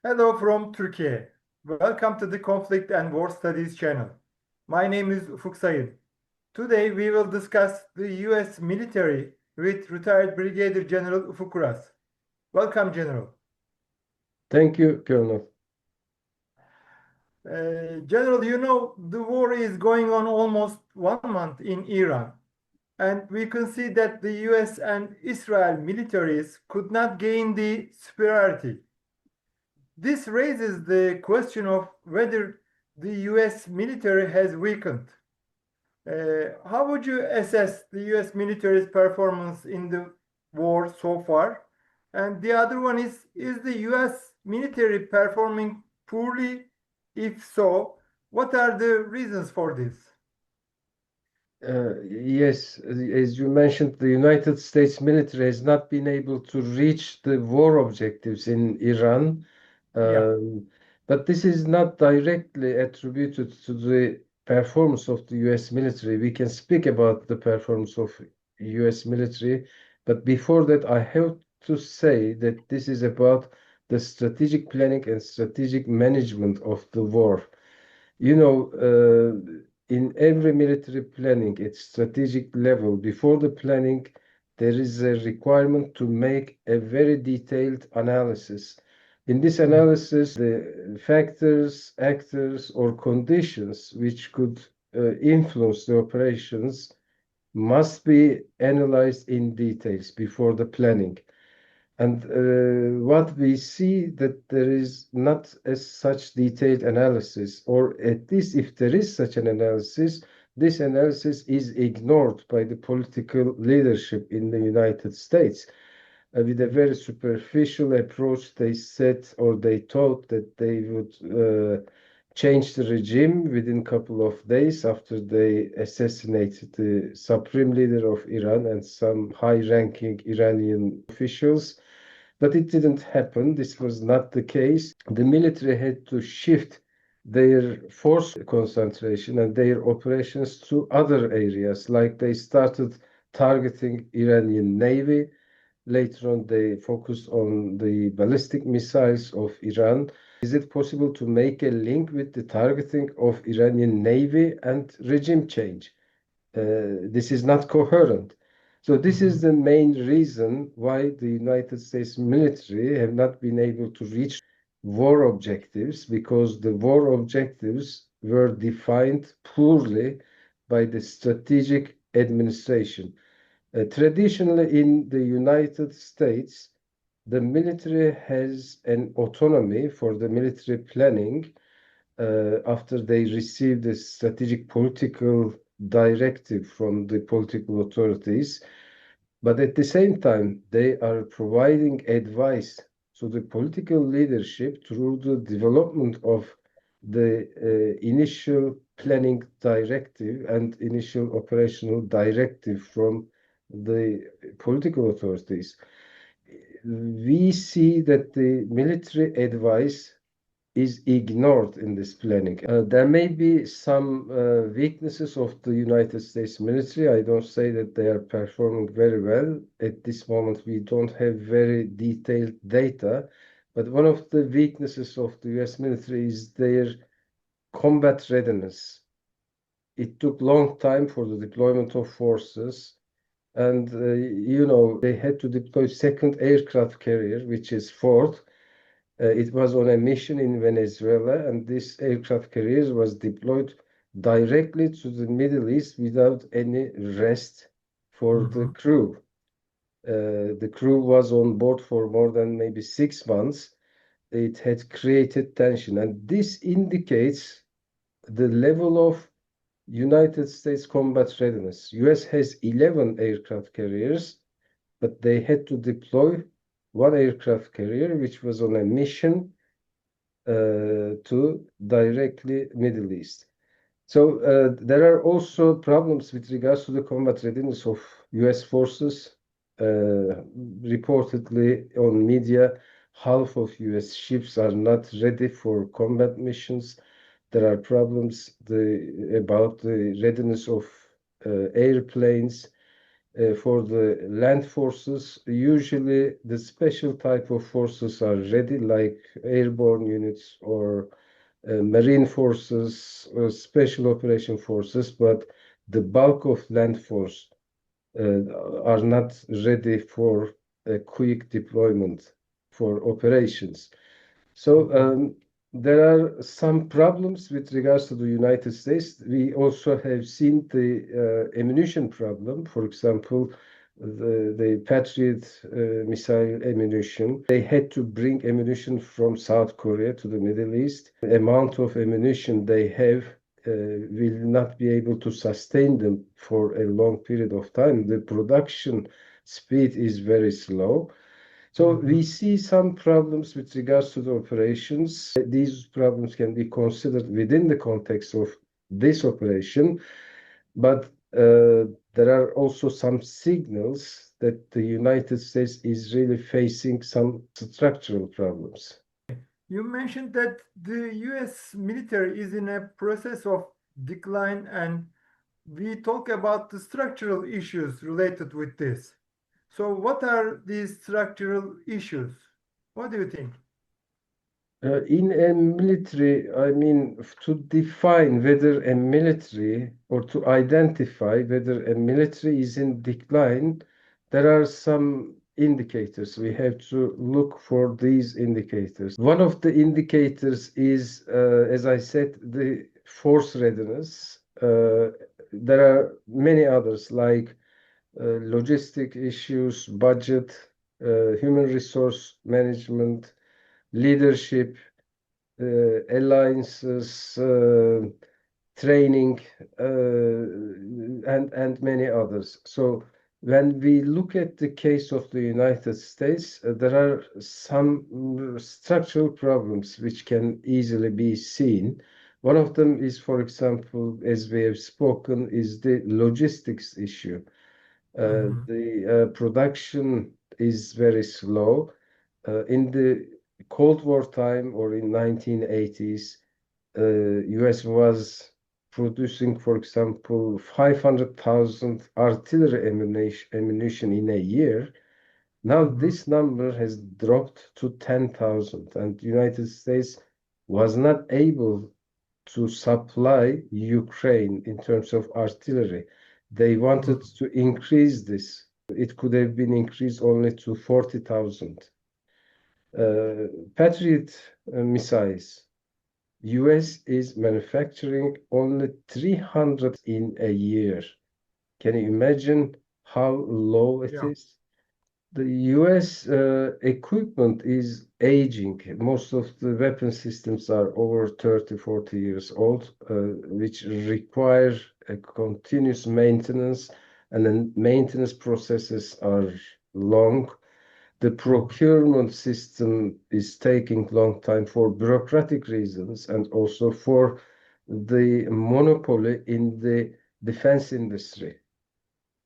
Hello from Turkey. Welcome to the Conflict and War Studies channel. My name is Ufuk Sayın. Today we will discuss the US military with retired Brigadier General Ufuk Uras. Welcome, General. Thank you, Colonel. General, you know, the war is going on almost 1 month in Iran, and we can see that the US and Israel militaries could not gain the superiority. This raises the question of whether the US military has weakened. How would you assess the US military's performance in the war so far? And the other one is the US military performing poorly? If so, what are the reasons for this? Yes, as you mentioned, the United States military has not been able to reach the war objectives in Iran. Yeah. But this is not directly attributed to the performance of the US military. We can speak about the performance of US military, but before that, I have to say that this is about the strategic planning and strategic management of the war. You know, in every military planning at strategic level, before the planning, there is a requirement to make a very detailed analysis. In this analysis, the factors, actors, or conditions which could influence the operations must be analyzed in details before the planning. And what we see that there is not as such detailed analysis, or at least if there is such an analysis, this analysis is ignored by the political leadership in the United States. With a very superficial approach, they said or they thought that they would change the regime within a couple of days after they assassinated the supreme leader of Iran and some high-ranking Iranian officials. But it didn't happen. This was not the case. The military had to shift their force concentration and their operations to other areas, like they started targeting Iranian Navy. Later on, they focused on the ballistic missiles of Iran. Is it possible to make a link with the targeting of Iranian Navy and regime change? This is not coherent. So this is the main reason why the United States military have not been able to reach war objectives, because the war objectives were defined poorly by the strategic administration. Traditionally in the United States, the military has an autonomy for the military planning after they receive the strategic political directive from the political authorities. But at the same time, they are providing advice to the political leadership through the development of the initial planning directive and initial operational directive from the political authorities. We see that the military advice is ignored in this planning. There may be some weaknesses of the United States military. I don't say that they are performing very well. At this moment, we don't have very detailed data, but one of the weaknesses of the US military is their combat readiness. It took long time for the deployment of forces, and they had to deploy second aircraft carrier, which is Ford. It was on a mission in Venezuela, and this aircraft carrier was deployed directly to the Middle East without any rest for the crew. The crew was on board for more than maybe 6 months. It had created tension, and this indicates the level of United States combat readiness. US has 11 aircraft carriers, but they had to deploy one aircraft carrier, which was on a mission to directly Middle East. So there are also problems with regards to the combat readiness of US forces. Reportedly on media, half of US ships are not ready for combat missions. There are problems about the readiness of airplanes. For the land forces, usually the special type of forces are ready, like airborne units or marine forces or special operation forces, but the bulk of land force are not ready for a quick deployment for operations. So there are some problems with regards to the United States. We also have seen the ammunition problem. For example, the Patriot missile ammunition. They had to bring ammunition from South Korea to the Middle East. The amount of ammunition they have will not be able to sustain them for a long period of time. The production speed is very slow. So we see some problems with regards to the operations. These problems can be considered within the context of this operation, but there are also some signals that the United States is really facing some structural problems. You mentioned that the US military is in a process of decline, and we talk about the structural issues related with this. So, what are these structural issues? What do you think? In a military, I mean, to define whether a military or to identify whether a military is in decline, there are some indicators. We have to look for these indicators. One of the indicators is, as I said, the force readiness. There are many others like logistic issues, budget, human resource management, leadership, alliances, training, and many others. So when we look at the case of the United States, there are some structural problems which can easily be seen. One of them is, for example, as we have spoken, is the logistics issue. The production is very slow. In the Cold War time or in 1980s, US was producing, for example, 500,000 artillery ammunition in a year. Now this number has dropped to 10,000, and the United States was not able to supply Ukraine in terms of artillery. They wanted to increase this. It could have been increased only to 40,000. Patriot missiles. US is manufacturing only 300 in a year. Can you imagine how low it Yeah. is? The US equipment is aging. Most of the weapon systems are over 30, 40 years old, which require a continuous maintenance, and then maintenance processes are long. The procurement system is taking long time for bureaucratic reasons and also for the monopoly in the defense industry.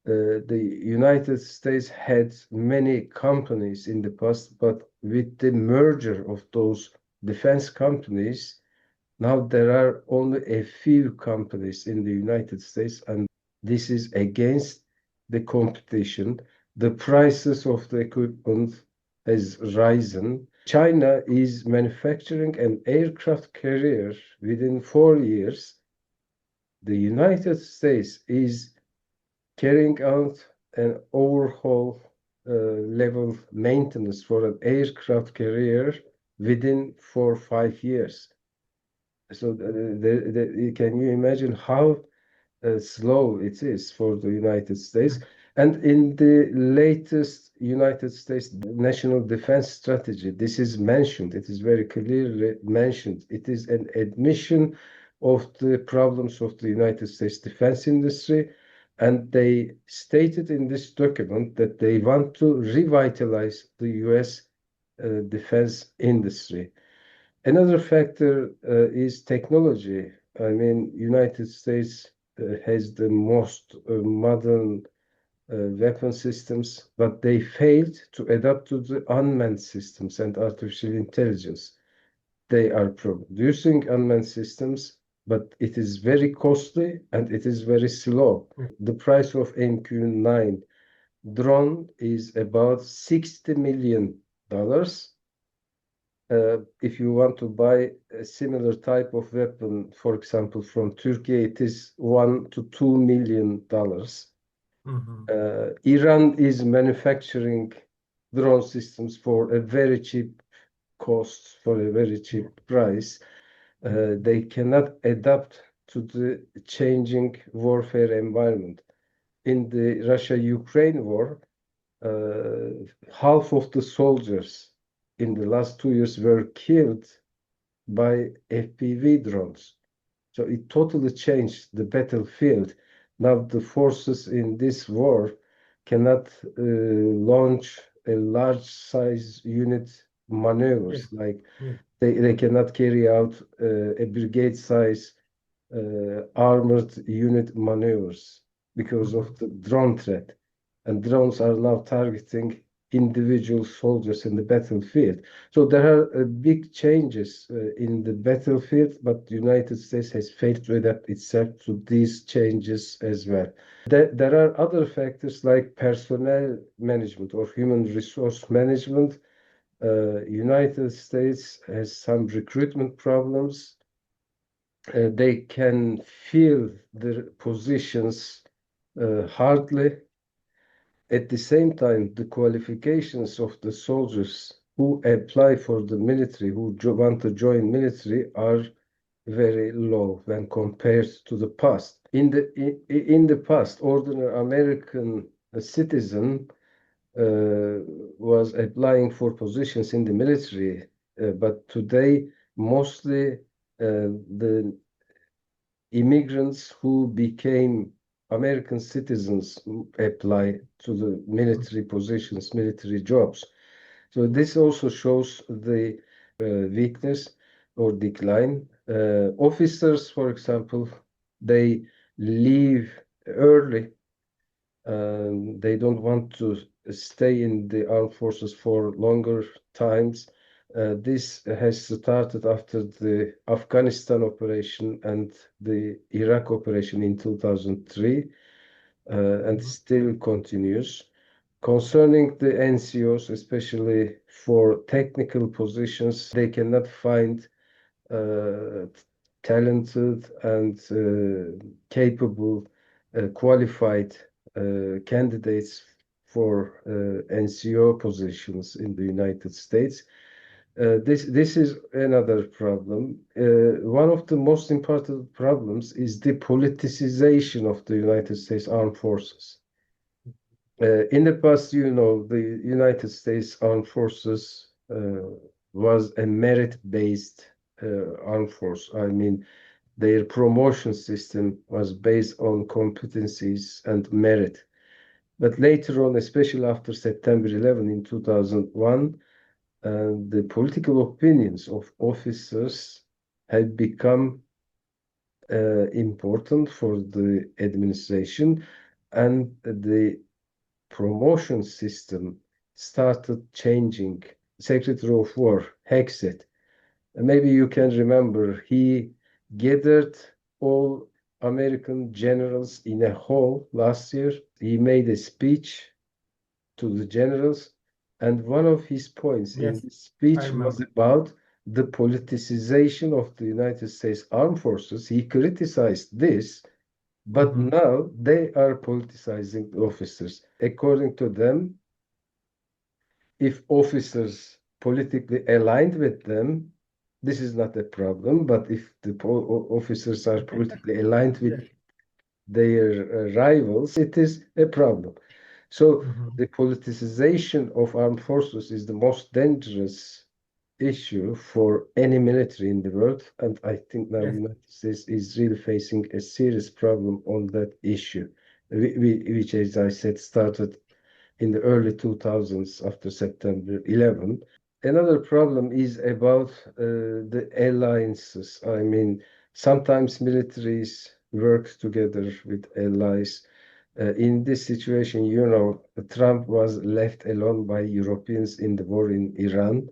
The United States had many companies in the past, but with the merger of those defense companies, now there are only a few companies in the United States, and this is against the competition. The prices of the equipment has risen. China is manufacturing an aircraft carrier within 4 years. The United States is carrying out an overhaul level maintenance for an aircraft carrier within 4 or 5 years. So can you imagine how slow it is for the United States? And in the latest United States National Defense Strategy, this is mentioned. It is very clearly mentioned. It is an admission of the problems of the United States defense industry. And they stated in this document that they want to revitalize the US defense industry. Another factor is technology. I mean, United States has the most modern weapon systems, but they failed to adapt to the unmanned systems and artificial intelligence. They are producing unmanned systems, but it is very costly and it is very slow. The price of MQ-9 drone is about $60 million. If you want to buy a similar type of weapon, for example, from Turkey, it is $1 to $2 million. Mhm. Iran is manufacturing drone systems for a very cheap cost, for a very Yeah. cheap price. They cannot adapt to the changing warfare environment. In the Russia-Ukraine war, uh, half of the soldiers in the last 2 years were killed by FPV drones. So it totally changed the battlefield. Now the forces in this war cannot launch a large size unit Yeah. maneuvers, like Yeah. they cannot carry out a brigade size armored unit maneuvers because of Mhm. the drone threat. And drones are now targeting individual soldiers in the battlefield. So there are big changes in the battlefield, but the United States has failed to adapt itself to these changes as well. There are other factors like personnel management or human resource management. United States has some recruitment problems. They can fill their positions hardly. At the same time, the qualifications of the soldiers who apply for the military, who want to join military, are very low when compared to the past. In the past, ordinary American citizen uh, was applying for positions in the military, but today mostly the immigrants who became American citizens apply to the military positions, military jobs. So this also shows the weakness or decline. Officers, for example, they leave early. They don't want to stay in the armed forces for longer times. This has started after the Afghanistan operation and the Iraq operation in 2003, and Mhm. still continues. Concerning the NCOs, especially for technical positions, they cannot find uh, talented and capable, qualified candidates for NCO positions in the United States. This is another problem. One of the most important problems is the politicization of the United States Armed Forces. In the past, the United States Armed Forces was a merit-based armed force. I mean, their promotion system was based on competencies and merit. But later on, especially after September 11 in 2001, the political opinions of officers had become important for the administration, and the promotion system started changing. Secretary of War Hexet, maybe you can remember, he gathered all American generals in a hall last year. He made a speech to the generals, and one of his points in Yes, the I speech was remember. about the politicization of the United States Armed Forces. He criticized this, but Mhm. now they are politicizing the officers. According to them, if officers politically aligned with them, this is not a problem. But if the officers are politically aligned with Yeah. their rivals, it is a problem. So Mhm. the politicization of armed forces is the most dangerous issue for any military in the world, and I think now Yes. United States is really facing a serious problem on that issue, which, as I said, started in the early 2000s after September 11. Another problem is about the alliances. I mean, sometimes militaries work together with allies. In this situation, Trump was left alone by Europeans in the war in Iran.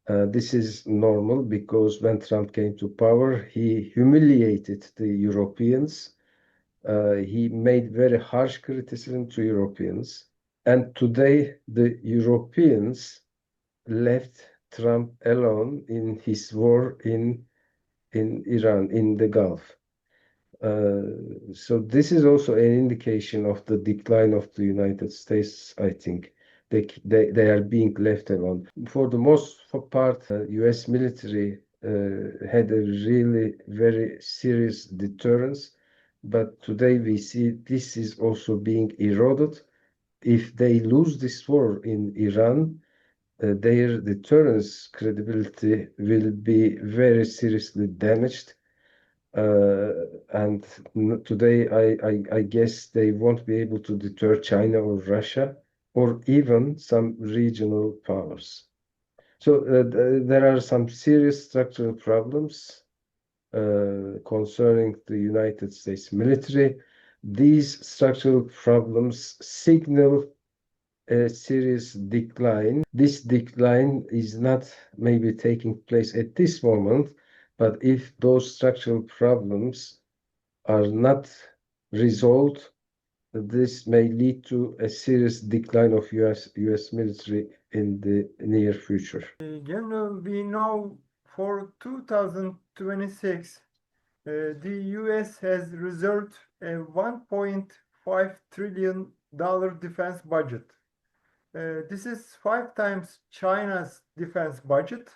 This is normal because when Trump came to power, he humiliated the Europeans. He made very harsh criticism to Europeans. And today, the Europeans left Trump alone in his war in Iran, in the Gulf. So this is also an indication of the decline of the United States, I think. They are being left alone. For the most part, U.S. military had a really very serious deterrence, but today we see this is also being eroded. If they lose this war in Iran, their deterrence credibility will be very seriously damaged. And today, I guess they won't be able to deter China or Russia or even some regional powers. So there are some serious structural problems concerning the United States military. These structural problems signal a serious decline. This decline is not maybe taking place at this moment, but if those structural problems are not resolved, this may lead to a serious decline of US military in the near future. We know for 2026, the US has reserved a $1.5 trillion defense budget. This is 5 times China's defense budget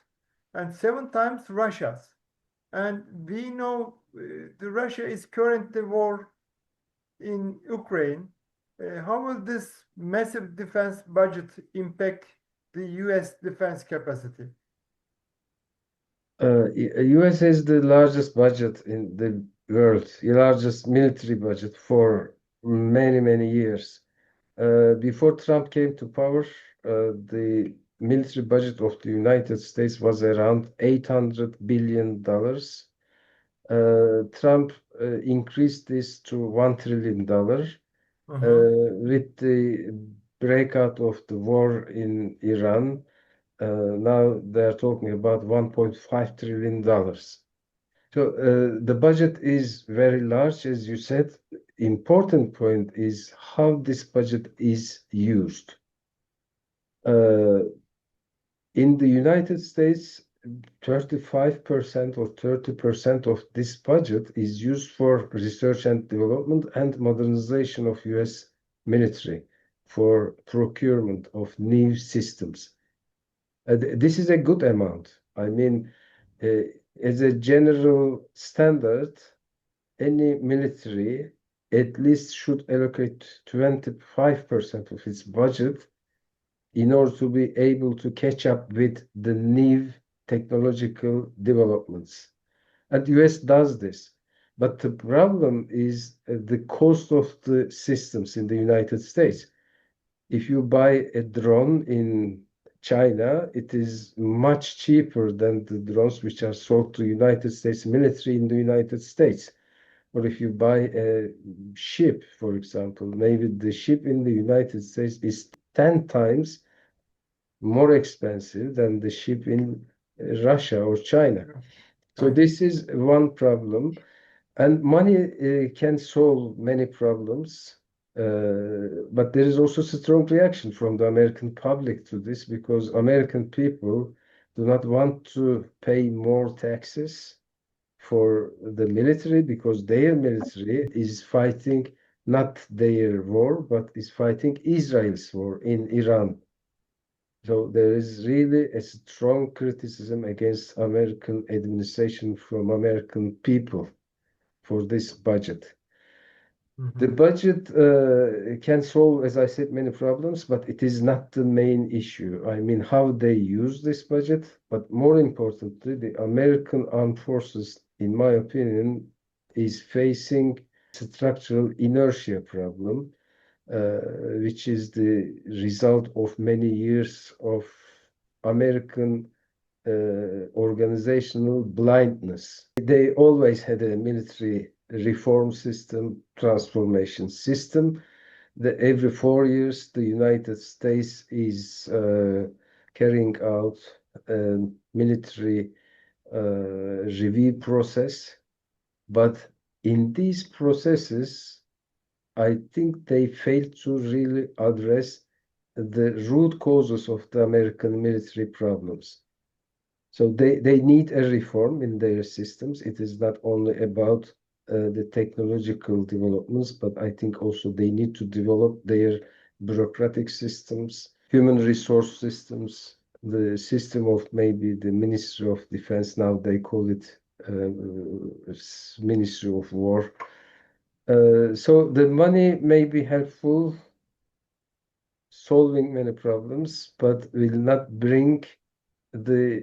and 7 times Russia's. And we know the Russia is currently war in Ukraine. How will this massive defense budget impact the US defense capacity? US has the largest budget in the world, the largest military budget for many, many years. Before Trump came to power, the military budget of the United States was around $800 billion. Trump increased this to $1 trillion. With the breakout of the war in Iran, now they're talking about $1.5 trillion. So the budget is very large, as you said. Important point is how this budget is used. In the United States, 35% or 30% of this budget is used for research and development and modernization of US military for procurement of new systems. This is a good amount. I mean, as a general standard, any military at least should allocate 25% of its budget in order to be able to catch up with the new technological developments. And the US does this. But the problem is the cost of the systems in the United States. If you buy a drone in China, it is much cheaper than the drones which are sold to United States military in the United States. Or if you buy a ship, for example, maybe the ship in the United States is 10 times more expensive than the ship in Russia or China. So Right. this is one problem. And money can solve many problems. But there is also strong reaction from the American public to this because American people do not want to pay more taxes for the military because their military is fighting not their war, but is fighting Israel's war in Iran. So there is really a strong criticism against American administration from American people for this budget. The budget can solve, as I said, many problems, but it is not the main issue. I mean, how they use this budget, but more importantly, the American armed forces, in my opinion, is facing structural inertia problem, which is the result of many years of American organizational blindness. They always had a military reform system, transformation system. Every 4 years, the United States is carrying out a military review process. But in these processes, I think they failed to really address the root causes of the American military problems. So they need a reform in their systems. It is not only about the technological developments, but I think also they need to develop their bureaucratic systems, human resource systems, the system of maybe the Ministry of Defense. Now they call it Ministry of War. So the money may be helpful solving many problems, but will not bring the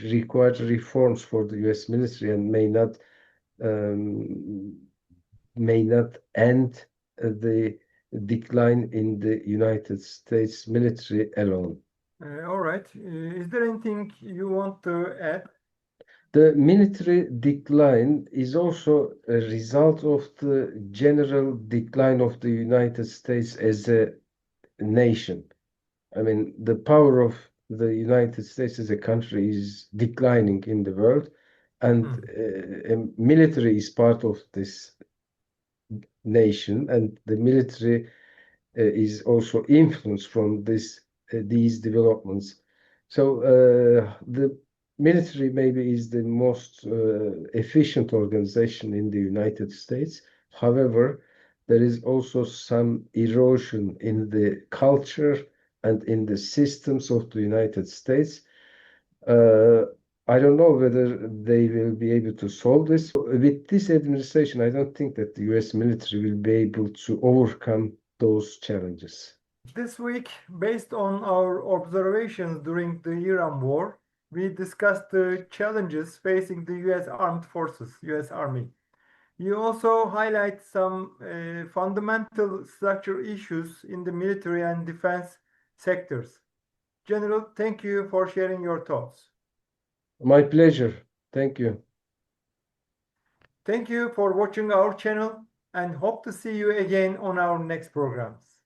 required reforms for the US military and may not end the decline in the United States military alone. All right. Is there anything you want to add? The military decline is also a result of the general decline of the United States as a nation. I mean, the power of the United States as a country is declining in the world, and military is part of this nation, and the military is also influenced from these developments. So the military maybe is the most efficient organization in the United States. However, there is also some erosion in the culture and in the systems of the United States. I don't know whether they will be able to solve this. With this administration, I don't think that the US military will be able to overcome those challenges. This week, based on our observations during the Iran war, we discussed the challenges facing the US Armed Forces, US Army. You also highlight some fundamental structure issues in the military and defense sectors. General, thank you for sharing your thoughts. My pleasure. Thank you. Thank you for watching our channel and hope to see you again on our next programs.